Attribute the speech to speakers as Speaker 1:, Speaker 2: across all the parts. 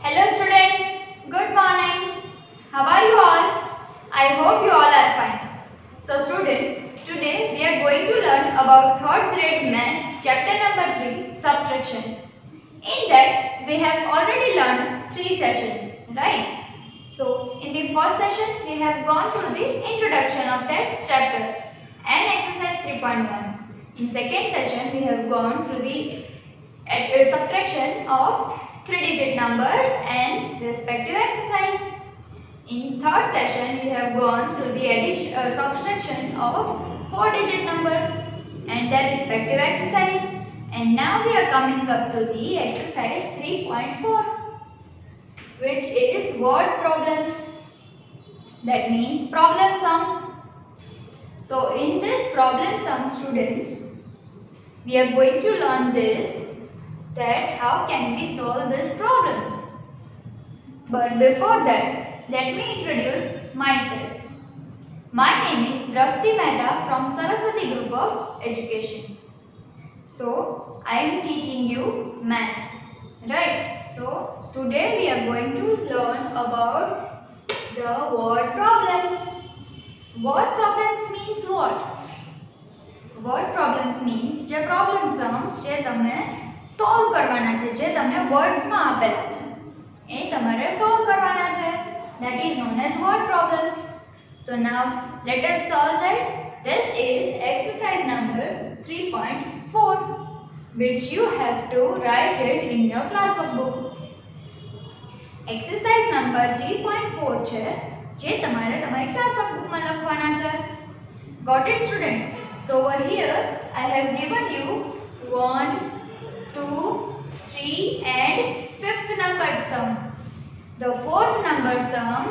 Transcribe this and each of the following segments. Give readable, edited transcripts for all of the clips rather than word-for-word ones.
Speaker 1: Hello students, good morning. How are you all? I hope you all are fine. So students, today we are going to learn about 3rd grade math chapter number 3 subtraction. In that we have already learned 3 sessions, right? So in the first session we have gone through the introduction of that chapter and exercise 3.1. In second session we have gone through the subtraction of 3-digit numbers and respective exercise. In third session, we have gone through the subtraction of 4-digit number and their respective exercise. And now we are coming up to the exercise 3.4, which is word problems. That means problem sums. So in this problem sum, students, we are going to learn this, that how can we solve these problems. But before that, let me introduce myself. My name is Drashti Mehta from Saraswati Group of Education. So, I am teaching you math, right? So, today we are going to learn about the word problems. Word problems means what? Word problems means જે problem sums જે તમે solve કરવાના છે, જે તમને words માં આપેલા છે એ તમારે સોલ્વ કરવાના છે. That is known as word problems. So now let us solve that. This is exercise number 3.4, which you have to write it in your class book. Exercise number 3.4 છે જે તમારે તમારી ક્લાસ book માં લખવાના છે. Got it students? So over here I have given you 1, 2, 3 and 5th numbered sum. The 4th number sum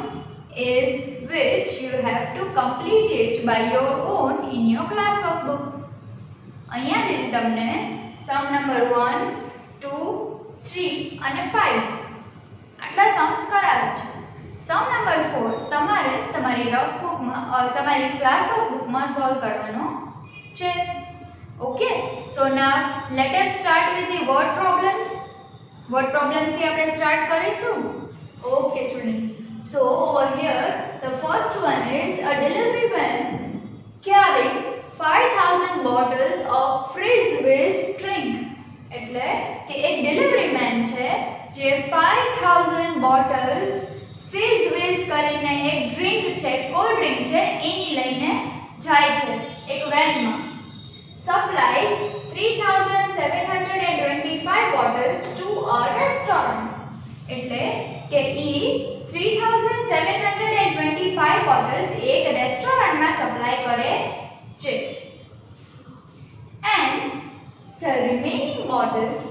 Speaker 1: is which you have to complete it by your own in your class book. અહીંયા દીધી તમને sum number 1, 2, 3 અને 5 આટલા sums કરાવ્યા છે. Sum number 4 તમારે તમારી rough બુકમાં તમારી ક્લાસ બુકમાં સોલ્વ કરવાનો છે. Okay, so now let us start with the word problems. Word problems થી આપણે start કરીશું. Okay students, so over here the first one is a delivery van carrying 5000 bottles of fizz whiz drink. એટલે કે એક delivery man છે જે 5000 bottles fizz whiz કરીને એક drink છે, cold drink છે, એની લઈને જાય છે એક વેનમાં. Supplies 3725 bottles to a restaurant. એટલે કે ઈ 3725 bottles એક રેસ્ટોરન્ટમાં સપ્લાય કરે છે. And the remaining bottles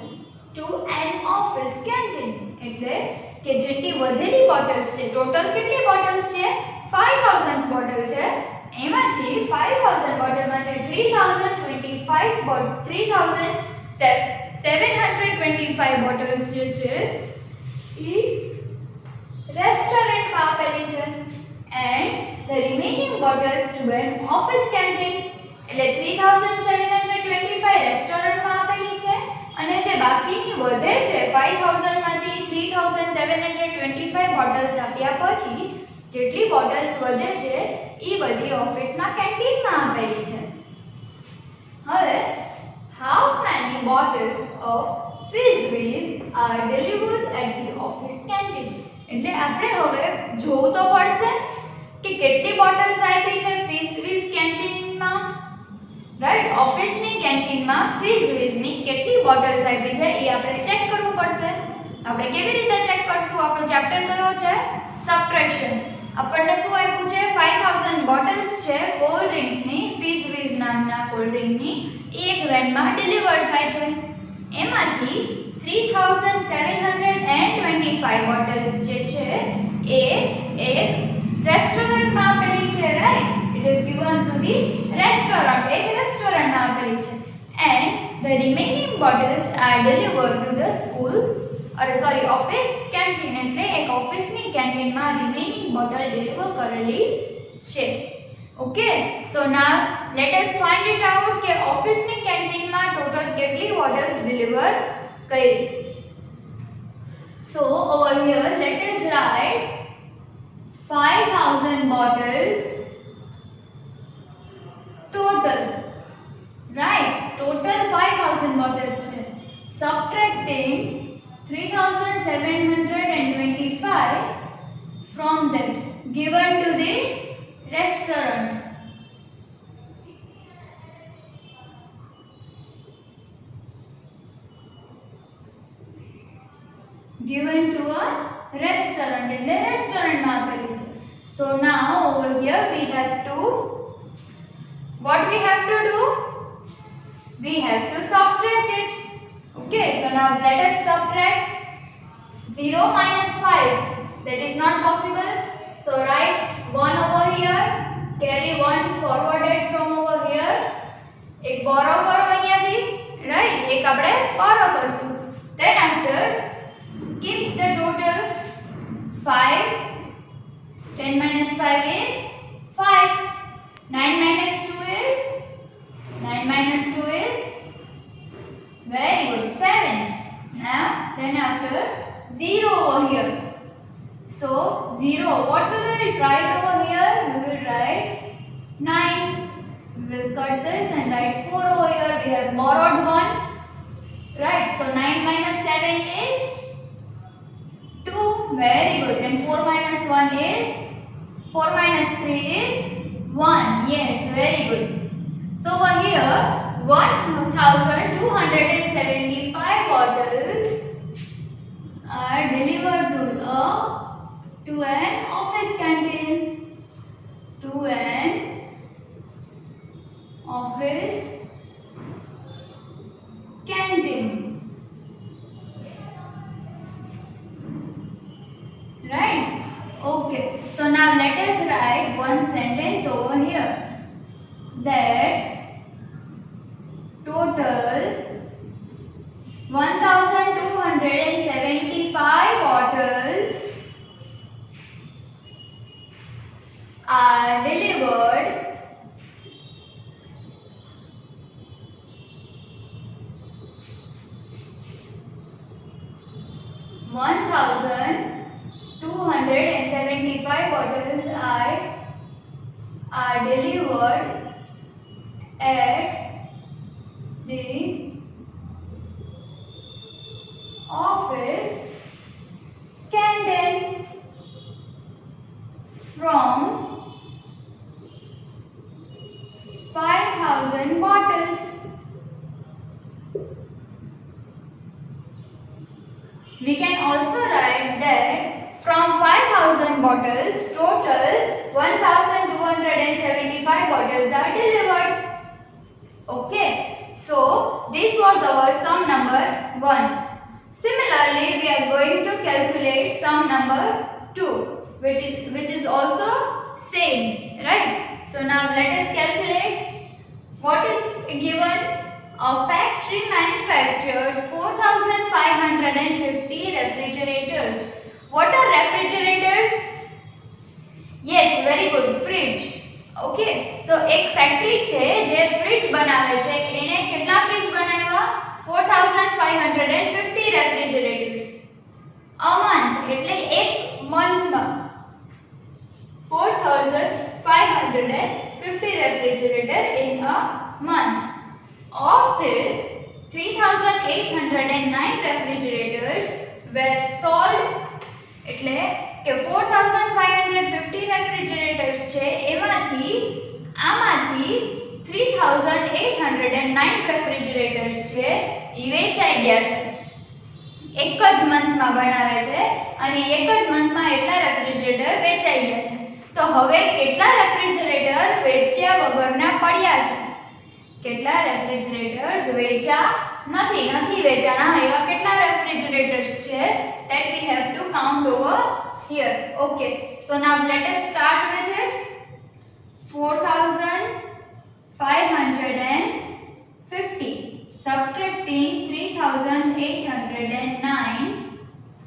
Speaker 1: to an office canteen. એટલે કે જેટલી વધેલી બોટલ્સ છે, ટોટલ કેટલી બોટલ્સ છે? 5000 બોટલ છે. એમાંથી 5000 બોટલમાંથી 3725 બોટલ્સ જે છે એ રેસ્ટોરન્ટમાં આપેલી છે. And the remaining bottles to an office canteen. એટલે 3725 રેસ્ટોરન્ટમાં આપેલી છે અને જે બાકીની વધે છે 5000 માંથી 3725 બોટલ્સ આપ્યા પછી જેટલી બોટલ્સ વધે છે એ બધી ઓફિસના કેન્ટીનમાં આપેલી છે. હવે how many bottles of fizz whiz are delivered at the office canteen. એટલે આપણે હવે જોવું તો પડશે કે કેટલી બોટલ્સ આપી છે fizz whiz કેન્ટીનમાં, રાઈટ? ઓફિસની કેન્ટીનમાં fizz whiz ની કેટલી બોટલ્સ આપી છે એ આપણે ચેક કરવું પડશે. આપણે કેવી રીતે ચેક કરશું? આપણો ચેપ્ટર કયો છે? સબટ્રેક્શન. આપણને શું આપ્યું છે? 5000 બોટલ્સ છે કોલ્ડ ડ્રિંક્સની, fizz whiz નામના કોલ્ડ ડ્રિંકની એક વેનમાં ડિલિવર થાય છે. એમાંથી 3725 બોટલ્સ જે છે એ એક રેસ્ટોરન્ટમાં આપેલી છે, right? It is given to the restaurant. એક રેસ્ટોરન્ટમાં આપેલી છે. And the remaining bottles are delivered to the school office canteen. એટલે એક ઓફિસની કેન્ટીનમાં રિમેનિંગ બોટલ ડિલિવર કરેલી છે. Okay, so now let us find it out કે ઓફિસની કેન્ટીનમાં ટોટલ કેટલી બોટલ્સ ડિલિવર કરી. So over here let us write 5000 bottles total. Right, total 5000 bottles. Subtracting 3725 from that given to the restaurant. Given to a restaurant એટલે restaurant માં આપેલી છે. So now over here we have to, what we have to do? We have to subtract it. Okay, so now let us subtract 0 minus 5. That is not possible. So write 1 over here, carry 1 forwarded from over here. એક borrow કરો અહીંયાથી, right? એક આપણે borrow કરશું. Then after keep the total 5. 10 minus 5 is 5. 9 minus 2 is 9 minus 2 is very good 7. Now then after 0 over here. So 0, what we will write over here? We will write 9. We will cut this and write 4 over here. We have borrowed 1. Right, so 9 minus 7 is 2. Very good. And 4 minus 1 is 4 minus 3 is 1. Yes, very good. So over here 1275 bottles are delivered to an office canteen. To an office canteen. Right? Okay. So now let us write one sentence over here. That total 1275 bottles are delivered bottles are delivered at the office canteen from 5000 bottles. We can also write that from 5000 bottles, total 1275 bottles are delivered. Okay, so this was our sum number 1. Similarly, we are going to calculate sum number 2, which is also same, right? So now let us calculate. What is given? A factory manufactured 4550 refrigerators. What are refrigerators? Yes, very good. Fridge. Okay, so એક factory છે જે fridge બનાવે છે, એને કેટલા fridge બનાવ્યા? 4550 refrigerators. A month એટલે એક મંથમાં 4550 refrigerator in a month. Of this, 3809 refrigerators were sold. એટલે કે 4550 રેફ્રિજરેટર્સ છે, આમાંથી 3809 રેફ્રિજરેટર્સ છે ઈ વેચાઈ ગયા છે. એક જ મંથમાં બનાવે છે અને એક જ મંથમાં એટલા રેફ્રિજરેટર વેચાઈ ગયા છે. તો હવે કેટલા રેફ્રિજરેટર વેચ્યા વગરના પડ્યા છે? કેટલા રેફ્રિજરેટર્સ વેચા નથી વેચાણા એવા કેટલા રેફ્રિજરેટર્સ છે? that we have to count over here. Okay, so now let us start with it. 4550 subtracting 3809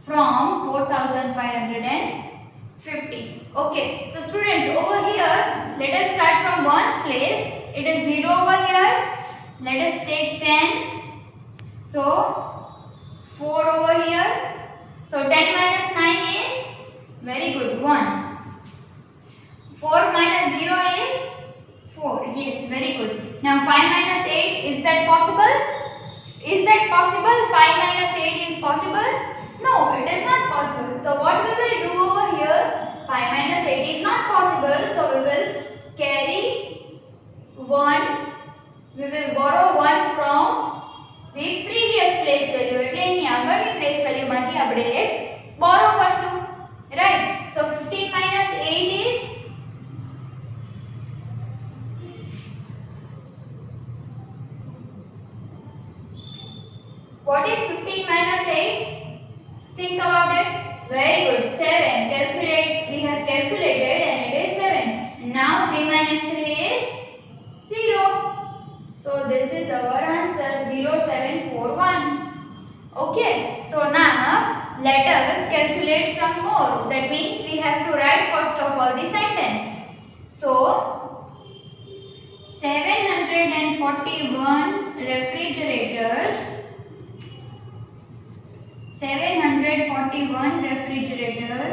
Speaker 1: from 4550. Okay, so students, over here let us start from ones place. It is 0 over here. Let us take 10. So 4 over here. So 10 minus 9 is very good 1. 4 minus 0 is 4. Yes, very good. Now 5 minus 8, is that possible? Is that possible? 5 minus 8 is possible? No, it is not possible. So what we will do over here? 5 minus 8 is not possible. So we will carry 1. We will borrow 1 from the previous place value. એટલે એની આગળની place value માંથી આપણે એક borrow કરશું. Right? So 15 minus 8 is what is 15 minus 8? Think about it. Very good. 7. Calculate. We have calculated and it is 7. Now 3 minus 3 is 0. So this is our answer 0741. Okay. So now let us calculate some more. That means we have to write first of all the sentence. So 741 refrigerators. 741 refrigerator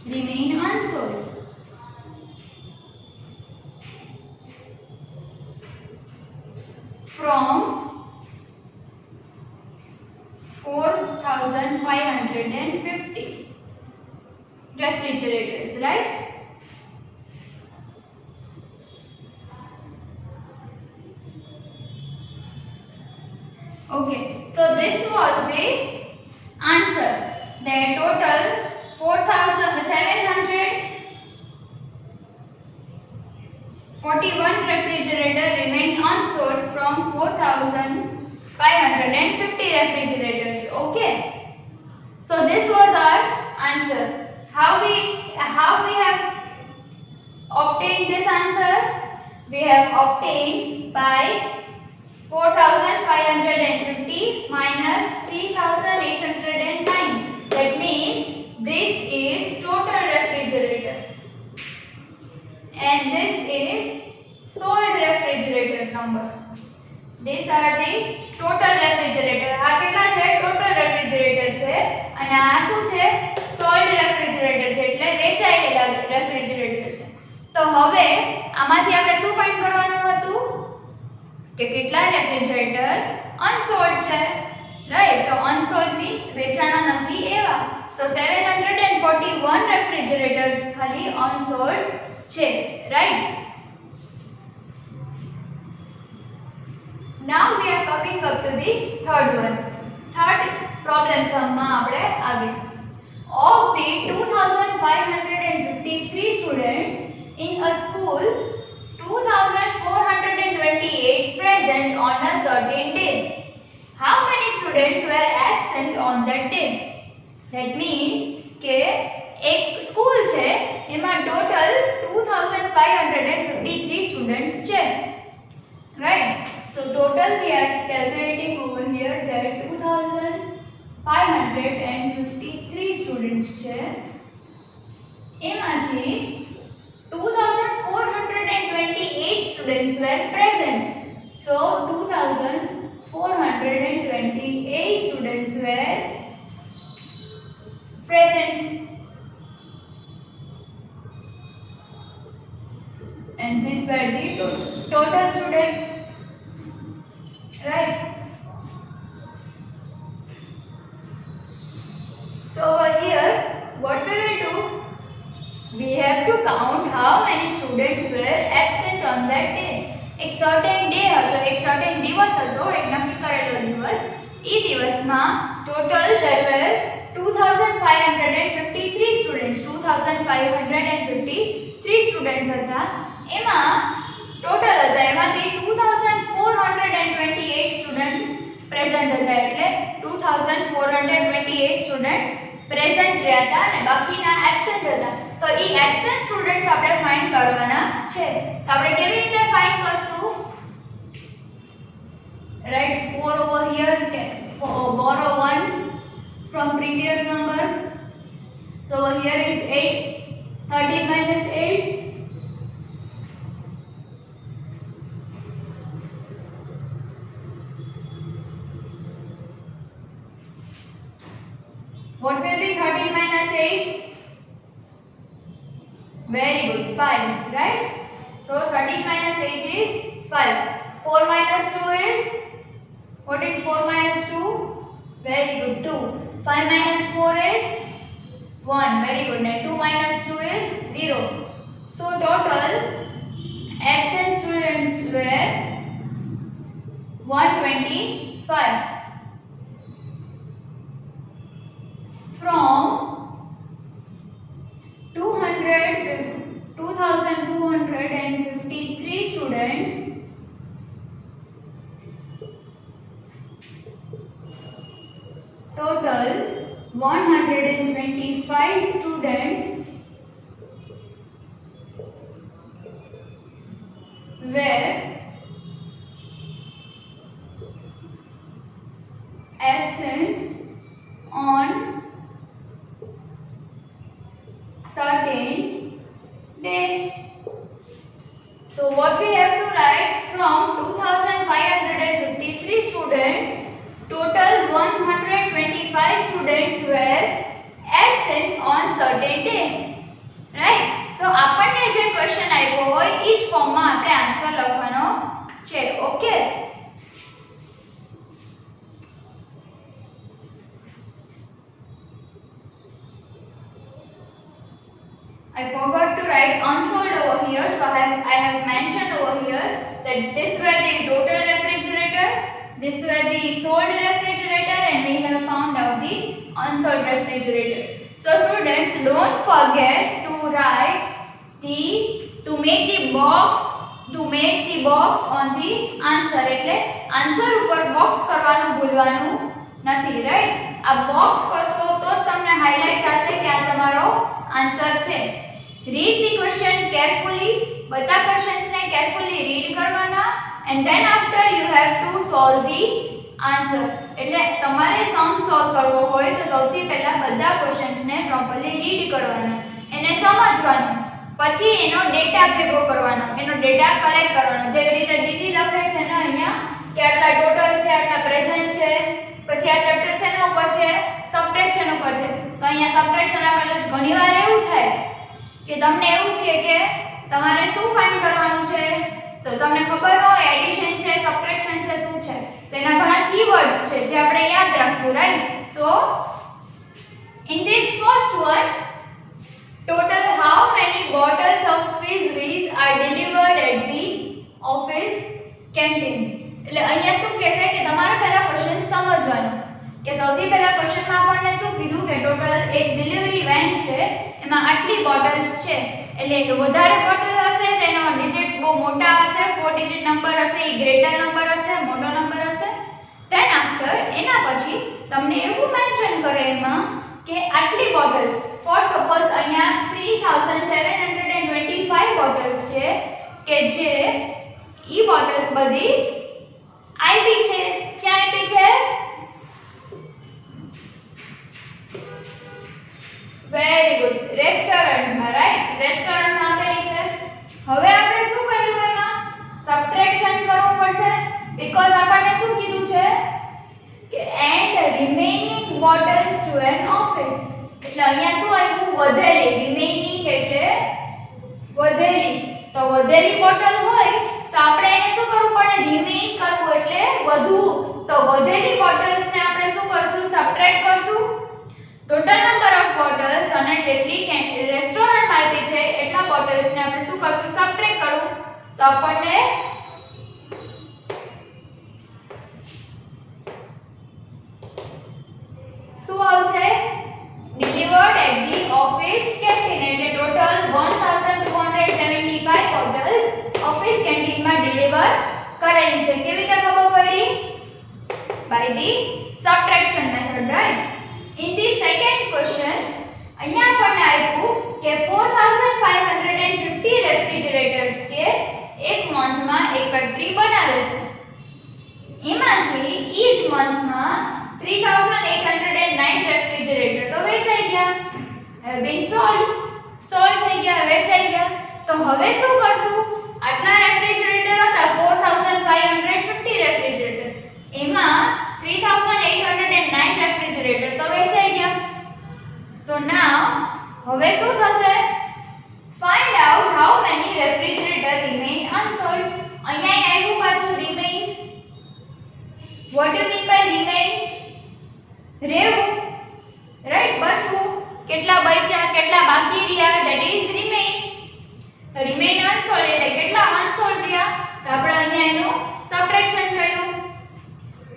Speaker 1: remain unsold. From 4,550 refrigerators, right? Okay, so this was the answer. The total 4,741 refrigerator remained unsold from 4,550 refrigerators. Okay, so this was our answer. How we have obtained this answer? We have obtained by 4,550 minus 3,809. That means this is total refrigerator and this is sold refrigerator number. These are the total refrigerator. આ કેટલા છે? total refrigerator છે અને આ શું છે? sold refrigerator છે એટલે વેચાયેલા refrigerator છે. તો હવે આમાંથી આપણે શું ફાઇન્ડ કરવાનું હતું કે કેટલા રેફ્રિજરેટર અનસોલ્ડ છે, રાઈટ? તો અનસોલ્ડ મીન્સ વેચાણા નથી એવા. તો 741 રેફ્રિજરેટર્સ ખાલી અનસોલ્ડ છે, right? Now we are coming up to the third one. Third problem sum માં આપણે આવીએ. Of the 2553 students in a school, 2428 present on a certain day. How many students were absent on that day? That means કે એક school છે એમાં total 2553 students છે, right? So total we are calculating over here that 2553 students છે. એમાંથી 2428 students were present. So 2428 students were present. And these were the total students, right? So over here what we will do, we have to count how many students were absent on that day. એક certain day હતો, એક certain દિવસ હતો, એક નક્કી કરેલો દિવસ. એ દિવસમાં total there were 2553 students. 2553 students હતા. એમાં total હતા, એમાંથી 2428 student present હતા. એટલે 2428 students present રહ્યા હતા અને બાકીના absent હતા. તો ઈ absent students આપણે find કરવાના છે. તો આપણે કેવી રીતે find કરશું? Right, 4 over here, borrow 1 from previous number. So over here is 8 13 minus 8. What will be 13 minus 8? Very good, 5, right? So 13 minus 8 is 5. 4 minus 2 is, what is 4 minus 2? Very good, 2. 5 minus 4 is 1, very good. And 2 minus 2 is 0. So total absent students were 125. From 2253 students, total 125 students were absent on certain day. So what we have to write, from 2553 students, total 125 students were absent on certain day. Right? So આપણને જે question આપ્યો હોય ઈ જ ફોર્મમાં આપણે answer લખવાનો છે. Okay? I forgot to write unsold over here, so I have mentioned over here that this were the total refrigerator, this were the sold refrigerator, and we have found out the unsold refrigerators. So students, don't forget to write to make the box on the answer. એટલે answer ઉપર box કરવાનું ભૂલવાનું નથી, right? આ box કરશો તો તમને highlight થશે કે આ તમારો આન્સર છે. Read the question carefully. બધા questions ને carefully read કરવાના, and then after you have to solve the answer. એટલે તમારે sum solve કરવો હોય તો સૌથી પહેલા બધા questions ને properly read કરવાના, એને સમજવાનું, પછી એનો ડેટા ભેગો કરવાનો, એનો ડેટા કલેક્ટ કરવાનો. જેવી રીતે જીતી લખે છે ને અહીંયા કે આટલા ટોટલ છે, આટલા પ્રેઝન્ટ છે, પછી આ ચેપ્ટર શેના ઉપર છે? સબટ્રેક્શન ઉપર છે. તો અહીંયા સબટ્રેક્શન આપેલું છે. ઘણીવાર એવું થાય કે તમને એવું કહે કે તમારે શું ફાઇન્ડ કરવાનું છે, તો તમને ખબર ન હોય એડિશન છે, સબટ્રેક્શન છે, શું છે, તો એના ઘણા કીવર્ડ્સ છે જે આપણે યાદ રાખશું, right? So in this first one, total how many bottles of fizz are delivered at the office canteen? એટલે અહીંયા શું કહે છે કે તમારે પહેલા ક્વેશ્ચન સમજવાનું, કે સૌથી પહેલા ક્વેશ્ચનમાં આપણને શું કીધું કે ટોટલ એક ડિલિવરી વેન છે, એમાં આટલી બોટલ્સ છે. એટલે કે વધારે બોટલ હશે તો એનો ડિજિટ બહુ મોટા હશે, 4 ડિજિટ નંબર હશે, એ ગ્રેટર નંબર હશે, મોટો નંબર હશે. ધેન આફ્ટર એના પછી તમને એવું મેન્શન કરે એમાં કે આટલી બોટલ્સ, ફોર સપોઝ અહીંયા 3725 બોટલ્સ છે કે જે ઈ બોટલ્સ બધી આપી છે. ક્યાં આપી છે? વેરી ગુડ, રેસ્ટોરન્ટમાં, રાઈટ? રેસ્ટોરન્ટમાં આપેલી છે. હવે આપણે શું કર્યું એમાં? સબટ્રેક્શન કરવું પડશે, બીકોઝ આપણને શું કીધું છે કે and remaining bottles to an office. એટલે અહીંયા શું આવ્યું? વધેલી. રિમેઇનિંગ એટલે વધેલી. તો વધેલી બોટલ હોય તો આપણે એને શું કરવું પડે? રિમેઇન કરવું એટલે વધવું. તો વધેલી બોટલ્સને આપણે શું કરશું? સબટ્રેક્ટ કરશું. ટોટલ નંબર ઓફ બોટલ્સ અને જેટલી રેસ્ટોરન્ટમાં આપી છે એટલા બોટલ્સને આપણે શું કરશું? સબટ્રેક્ટ કરવું. તો આપણને શું આવશે? delivered at the office canteen. એટલે ટોટલ 1275 બોટલ્સ ઓફિસ કેન્ટીનમાં ડિલિવર કરેલી છે. કેવી રીતે ખબર પડી? by the subtraction method, right? In the second question, અહીંયા આપણને આપ્યું કે 4550 રેફ્રિજરેટર્સ છે એક મંથમાં એક ફેક્ટરી બનાવે છે. એમાંથી ઈચ મંથમાં 3809 રેફ્રિજરેટર તો વેચાઈ ગયા, have been sold. સોલ્વ થઈ ગયા, વેચાઈ ગયા. તો હવે શું કરશું? આટલા રેફ્રિજરેટર હતા 4550 રેફ્રિજરેટર, એમાં 3809 રેફ્રિજરેટર તો વેચાઈ ગયા. સો નાઉ હવે શું થશે? Find out how many refrigerator remain unsold. અહીંયા આવ્યું પાછું remain. What do mean by remain? રહેવું, રાઈટ, બચવું. કેટલા બચ્યા, કેટલા બાકી રહ્યા, ધેટ ઇઝ રિમેઇન. તો રિમેઇન અનસોલ્ડ એટલે કેટલા અનસોલ્ડ રહ્યા? તો આપણે અહીંયા એનું સબટ્રેક્શન કર્યું.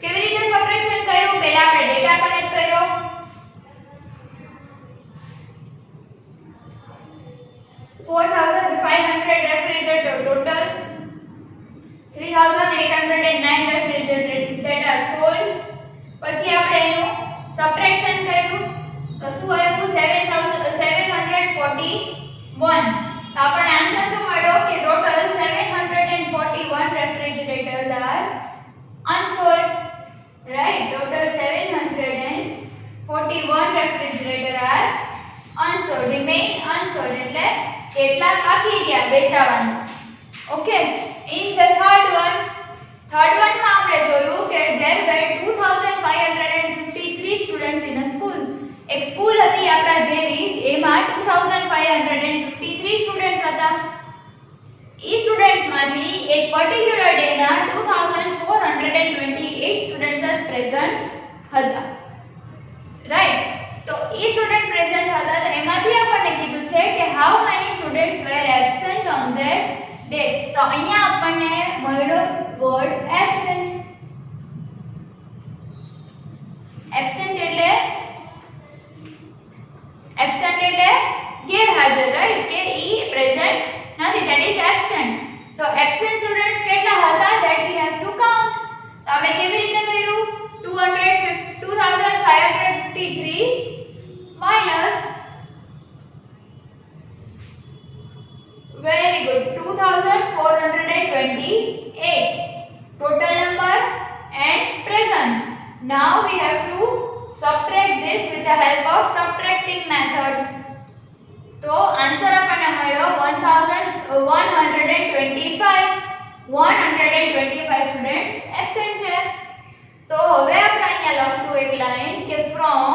Speaker 1: કેવી રીતે સબટ્રેક્શન કર્યું? પહેલા આપણે ડેટા કનેક્ટ કર્યો. Refrigerator total 3809 refrigerator that are sold. પછી આપણે એનું સબટ્રેક્શન કર્યું તો શું આવ્યું? 7741. તો આપણને આન્સર શું મળ્યો કે total 741 refrigerators are unsold, right? Total 741 refrigerator are unsold, remain unsold એટલે કેટલા બાકી રહ્યા વેચાવાના. Okay, in the third one માં આપણે જોયું કે there were 2553 students in a school. એક સ્કૂલ હતી આપણા જેવી જ, એમાં 2553 સ્ટુડન્ટ્સ હતા. ઈ સ્ટુડન્ટ્સ માંથી એક પર્ટિક્યુલર ડે ના 2428 સ્ટુડન્ટ્સ પ્રેઝન્ટ હતા, રાઈટ? તો ઈ સ્ટુડન્ટ પ્રેઝન્ટ હતા, તો એમાંથી આપણને કીધું છે કે how many students were absent on that day. તો અહીંયા આપણને મળ્યો વર્ડ એબ્સેન્ટ. એબ્સેન્ટ એટલે ગેરહાજર, રાઈટ? કે ઈ પ્રેઝન્ટ નથી, ધેટ ઇઝ એબ્સેન્ટ. તો એબ્સેન્ટ સ્ટુડન્ટ્સ કેટલા હતા? That we have to count. તો આપણે કેવી રીતે કર્યું? 2553 minus, very good, 2428 total number and present. Now we have to subtract this with the help of subtracting method. તો આન્સર આપણને મળ્યો 125 સ્ટુડન્ટ્સ એબ્સેન્ટ છે. તો હવે આપણે અહીંયા લખશું એક લાઈન કે from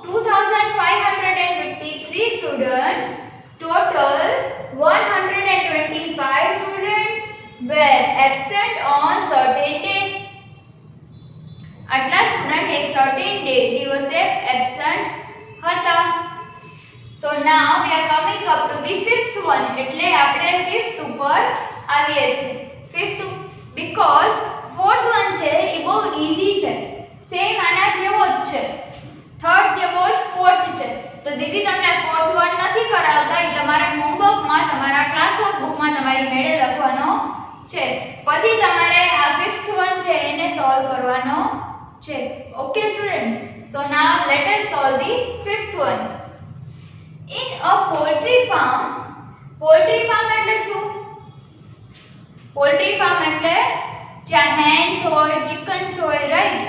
Speaker 1: 2553 students total 125 students were absent on certain day. આટલા સ્ટુડન્ટ એક certain day દિવસે એબ્સેન્ટ હતા. So now we are coming up to the fifth one. એટલે આપણે fifth ઉપર આવીએ છીએ. fifth because fourth one છે એ બહુ ઈઝી છે, સેમ આના જેવો જ છે, થર્ડ જેવો જ ફોર્થ છે. તો દીદી તમને ફોર્થ વન નથી કરાવતા, એ તમારા હોમવર્કમાં, તમારા ક્લાસવર્ક બુકમાં તમારી મેળે લખવાનો છે. પછી તમારે આ ફિફ્થ વન છે એને સોલ્વ કરવાનો છે. Okay students, so now let us solve the fifth one. In a poultry farm એટલે શું? પોલ્ટ્રી ફાર્મ એટલે જ્યાં હેન્સ હોય, ચિકન્સ હોય, રાઈટ?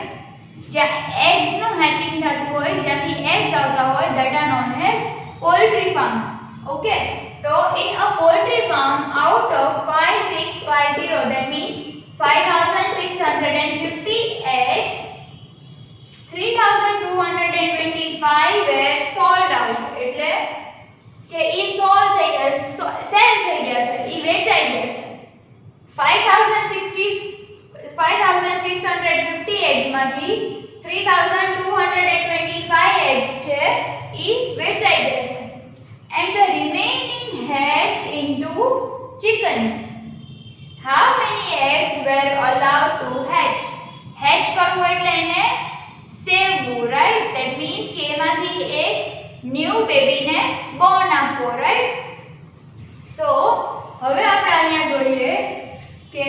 Speaker 1: જ્યાં એગ્સ નું હેચિંગ થતું હોય, જ્યાંથી એગ્સ આવતા હોય, that are known as poultry farm. Okay, તો in a poultry farm out of 5650, that means 5650 eggs, 3225 were sold out. એટલે કે ઈ સોલ્વ થઈ ગયા, સેલ થઈ ગયા છે, ઈ વેચાઈ ગયા છે. 5650 eggs માંથી 3225 eggs છે ઈ વેચાઈ ગયા છે. And the remaining hatched into chickens. How many eggs were allowed to hatch? Hatch કરવું એટલે એને સેવવું, right? That means કે એમાંથી એક ન્યૂ બેબીને બોર્ન આપવો, right? So હવે આપણે અહીંયા જોઈએ કે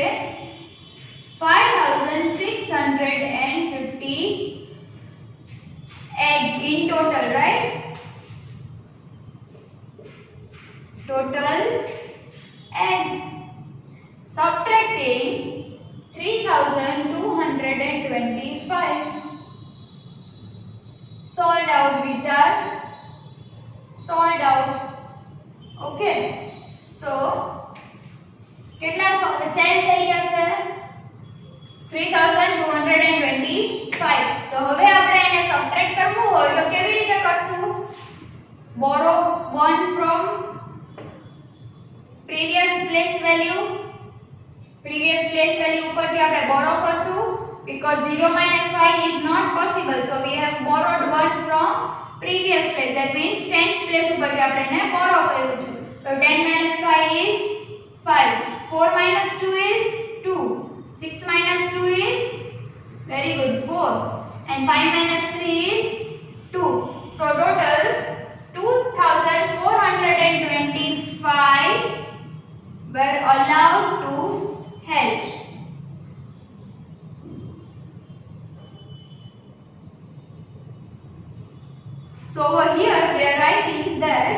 Speaker 1: 5650 eggs in total, right? Total eggs. Subtracting 3225. Sold out, which are sold out. Okay so કેટલા સેલ થઈ ગયા છે 3225 તો હવે આપણે એને સબટ્રેક્ટ કરવું હોય તો કેવી રીતે કરશું borrow 1 from previous place value ઉપરથી આપણે borrow કરશું because 0 minus 5 is not possible so we have borrowed 1 from previous place that means 10th place ઉપરથી આપણે એને borrow કર્યું છે તો 10 minus 5 is 5 4 minus 2 is 2 6 minus 2 is very good 4 and 5 minus 3 is 2 so total 2425 were allowed to hedge. So over here they are writing that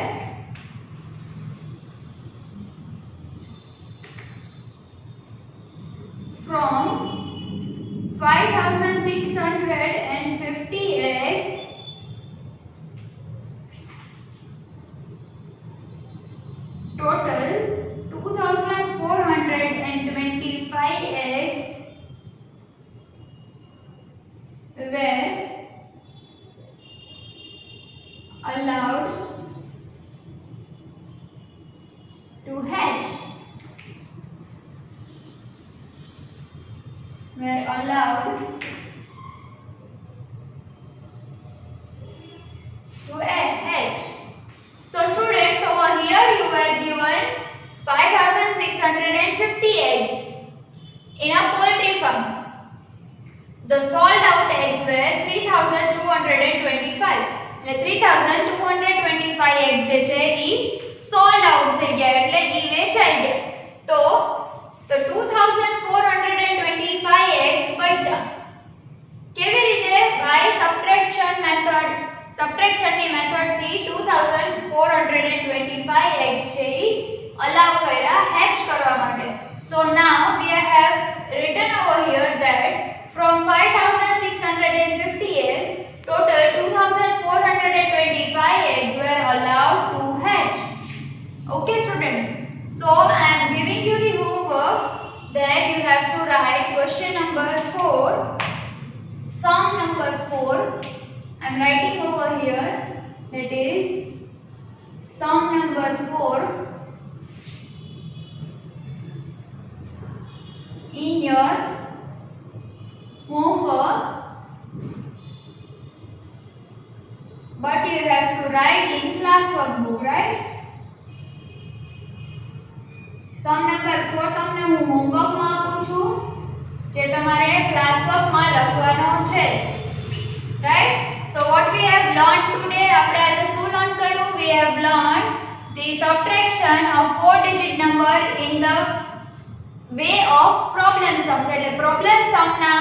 Speaker 1: from 5650x total 2425x were allowed to hedge. Were allowed to hedge. So students, over here you were given 5650 eggs in a poultry farm. The sold out eggs were 3225. એટલે 3225 eggs જે છે ઈ sold out થઈ ગયા એટલે ઈ વેચાઈ ગયા. તો 2425 eggs બચ્યા. કેવી રીતે? by subtraction method. subtraction ની મેથડ થી 2425 eggs છે ઈ allow કર્યા hatch કરવા માટે. So now we have written over here that from 5650 eggs total 2425 eggs were allowed to hatch. Okay students, so I am giving you the homework that you have to write question number 4 sum number 4. I am writing over here that is sum number 4 in your homework, but you have to write in class workbook, right? Sum number 4 તમને હું homework માં આપું છું જે તમારે class work માં લખવાનો છે, right? So what we have learned today, આપણે આજે શું લર્ન કર્યું? We have learned the subtraction of 4-digit number in the way of problem sums. એટલે problem sum ના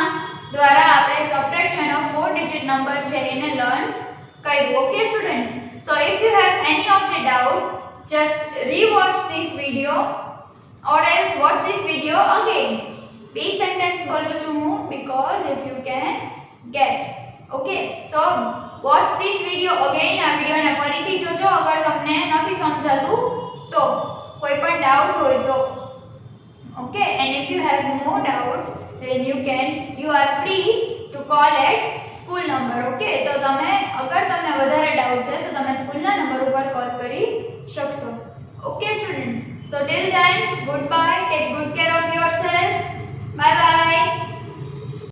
Speaker 1: દ્વારા આપણે subtraction of 4-digit number છે એને learn કર્યું. Okay students, so if you have any of the doubt, just rewatch this video or else watch this video again. B sentence બોલું છું હું because if you can get. Okay, so watch this video again. આ વિડિયોને ફરીથી જોજો અગર તમને નથી સમજાતું તો કોઈ પણ ડાઉટ હોય તો. Okay, and if you have more doubts then you are free to call at school number. Okay, તો તમે અગર તમને વધારે ડાઉટ છે તો તમે સ્કૂલના નંબર ઉપર કોલ કરી શકશો. Okay students, so till then goodbye.